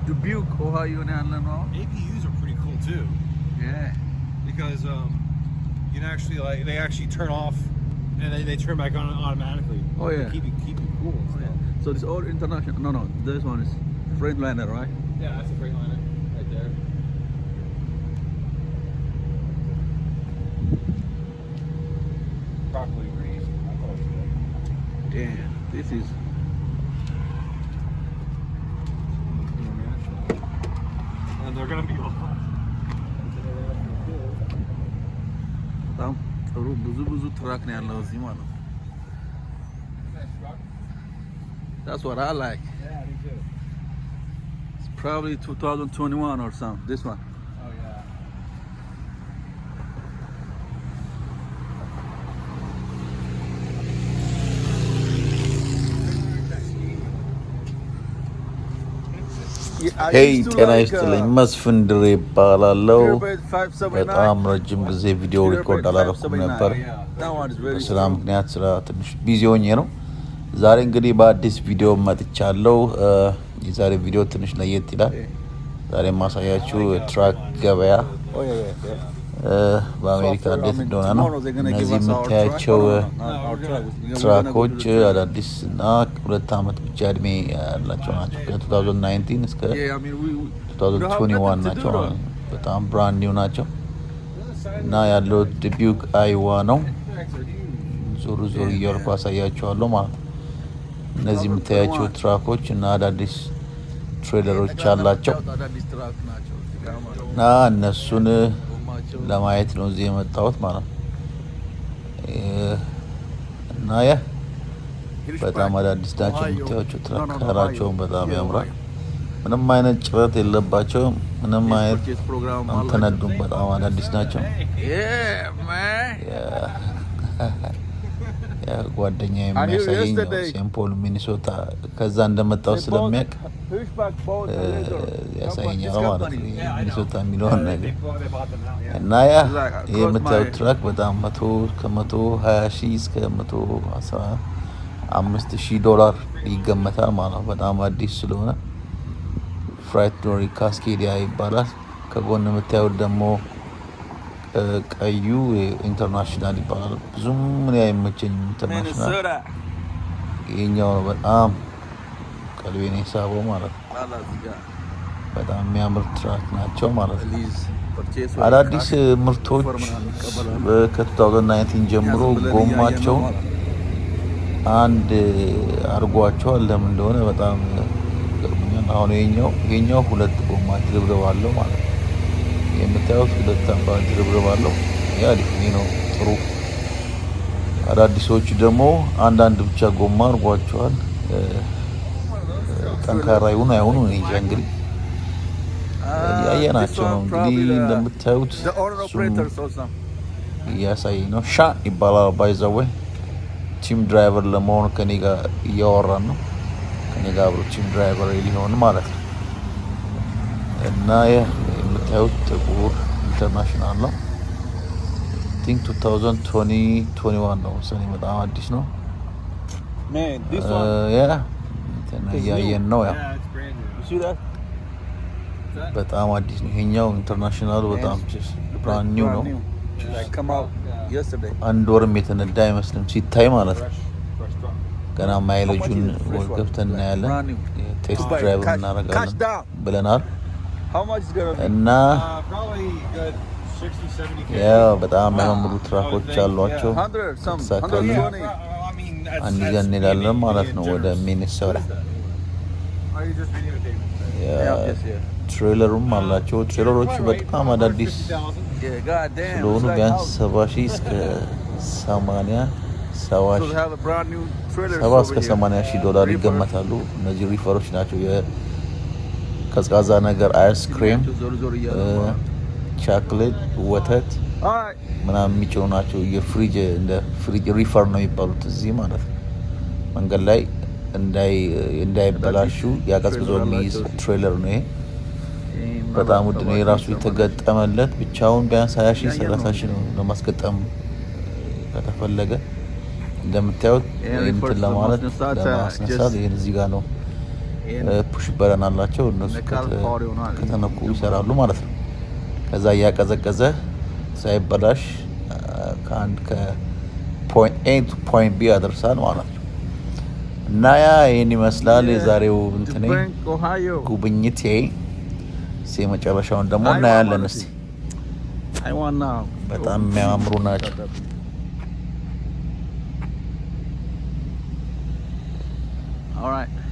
Dubuque, Ohio now. APUs are pretty cool too. Yeah. Because you can actually they actually turn off and they turn back on automatically. Oh yeah. Keep it cool. Oh, yeah. So it's all international. No, this one is Freightliner, right? Yeah, that's a Freightliner right there. Properly greased. I thought it was good. Damn, this is. And they're gonna be all. በጣም ጥሩ ብዙ ትራክ ነው ያለው እዚህ ማለት ነው። That's what I like. Yeah, me too. It's probably 2021 or something. This one. Oh yeah. ሄይ ጤና ይስጥልኝ። መስፍን ድሬ ይባላለሁ። በጣም ረጅም ጊዜ ቪዲዮ ሪኮርድ አላረኩም ነበር። በስራ ምክንያት ስራ ትንሽ ቢዚ ሆኜ ነው። ዛሬ እንግዲህ በአዲስ ቪዲዮ መጥቻለሁ። የዛሬ ቪዲዮ ትንሽ ለየት ይላል። ዛሬ ማሳያችሁ ትራክ ገበያ በአሜሪካ እንዴት እንደሆነ ነው። እነዚህ የምታያቸው ትራኮች አዳዲስ እና 2 ዓመት ብቻ እድሜ ያላቸው ናቸው። ከ2019 እስከ 2021 ናቸው። በጣም ብራንድ ኒው ናቸው እና ያለው ዱቡቅ አይዋ ነው። ዞር እያልኩ አሳያችኋለሁ ማለት ነው። እነዚህ የምታያቸው ትራኮች እና አዳዲስ ትሬለሮች አላቸው እና እነሱን ለማየት ነው እዚህ የመጣሁት ማለት ነው። እና በጣም አዳዲስ ናቸው የምታዩቸው ትራካቸውን በጣም ያምራል። ምንም አይነት ጭረት የለባቸውም። ምንም አይነት አንተነዱም። በጣም አዳዲስ ናቸው። ጓደኛ የሚያሳየኝ ሴንት ፖል ሚኒሶታ ከዛ እንደመጣው ስለሚያውቅ ያሳየኛል ማለት ነው ሚኒሶታ የሚለውን ነገር እና የምታዩት ትራክ በጣም ከ120,000 እስከ $115,000 ይገመታል ማለት ነው። በጣም አዲስ ስለሆነ ፍራይት ዶሪ ካስኬዲያ ይባላል። ከጎን የምታዩት ደግሞ ቀዩ ኢንተርናሽናል ይባላል። ብዙም ምን አይመቸኝም ኢንተርናሽናል። ይሄኛው ነው በጣም ቀልቤን የሳበው ማለት ነው። በጣም የሚያምር ትራክ ናቸው ማለት ነው። አዳዲስ ምርቶች ከ2019 ጀምሮ ጎማቸው አንድ አድርጓቸዋል። ለምን እንደሆነ በጣም ገርሞኛል። አሁን ይሄኛው 2 ጎማ ድርብርብ አለው ማለት ነው። የምታዩት 2 አምባ ድርብርብ አለው። ያ ነው ጥሩ። አዳዲሶቹ ደግሞ አንዳንድ ብቻ ጎማ አድርጓቸዋል። ጠንካራ ይሁን አይሁን እንጃ እንግዲህ ያየናቸው ነው። እንግዲህ እንደምታዩት እያሳየኝ ነው። ሻ ይባላል። ባይዘዌ ቲም ድራይቨር ለመሆን ከኔ ጋር እያወራን ነው። ከኔ ጋር አብሮ ቲም ድራይቨር ሊሆን ማለት ነው። እና የምታዩት ጥቁር ኢንተርናሽናል ነው። ቲንክ 2021 ነው መሰለኝ። በጣም አዲስ ነው። እያየን ነው። ያ በጣም አዲስ ነው። ይሄኛው ኢንተርናሽናል በጣም ብራንድ ኒው ነው። አንድ ወርም የተነዳ አይመስልም ሲታይ ማለት ነው። ገና ማይሌጁን ገብተን እናያለን። ቴስት ድራይቭ እናደርጋለን ብለናል እና ያው በጣም የሚያምሩ ትራኮች አሏቸው። ተሳካሉ አንድ ይዘን እንሄዳለን ማለት ነው ወደ ሚኒሶታ። ትሬለሩም አላቸው። ትሬለሮቹ በጣም አዳዲስ ስለሆኑ ቢያንስ 70,000 እስከ $80,000 ይገመታሉ። እነዚህ ሪፈሮች ናቸው። የቀዝቃዛ ነገር አይስክሬም፣ ቻክሌት፣ ወተት ምናምን የሚጭኑ ናቸው። የፍሪጅ እንደ ፍሪጅ ሪፈር ነው የሚባሉት እዚህ ማለት ነው። መንገድ ላይ እንዳይበላሹ ያቀዝቅዞ የሚይዝ ትሬለር ነው ይሄ። በጣም ውድ ነው። የራሱ የተገጠመለት ብቻውን ቢያንስ 20,000 30,000 ነው ለማስገጠም ከተፈለገ። እንደምታዩት እንትን ለማለት ለማስነሳት ይሄን እዚህ ጋር ነው ፑሽ በረን አላቸው እነሱ ከተነኩ ይሰራሉ ማለት ነው። ከዛ እያቀዘቀዘ ሳይበላሽ ከአንድ ከፖይንት ኤ ቱ ፖይንት ቢ ያደርሳል ማለት ነው። እና ያ ይህን ይመስላል የዛሬው እንትኔ ጉብኝቴ። መጨረሻውን ደግሞ እናያለን። እስቲ በጣም የሚያማምሩ ናቸው። All right.